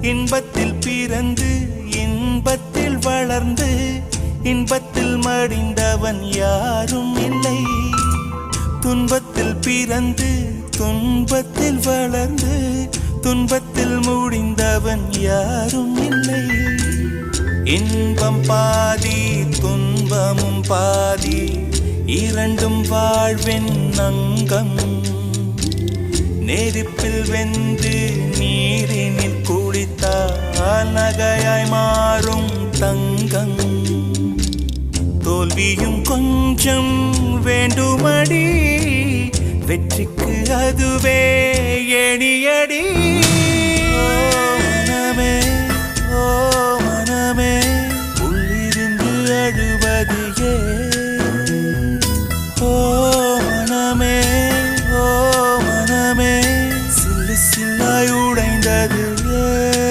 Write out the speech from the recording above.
இன்பத்தில் பிறந்து இன்பத்தில் வளர்ந்து இன்பத்தில் மடிந்தவன் யாரும் இல்லை. துன்பத்தில் பிறந்து துன்பத்தில் வளர்ந்து துன்பத்தில் முடிந்தவன் யாரும் இல்லை. இன்பம் பாதி துன்பமும் பாதி இரண்டும் வாழ்வின் அங்கம். நெருப்பில் வெந்து நீரினில் குளித்தால் நகையாய் மாறும் தங்கம். தோல்வியும் கொஞ்சம் வேண்டுமடி, வெற்றிக்கு அதுவே எணியடி.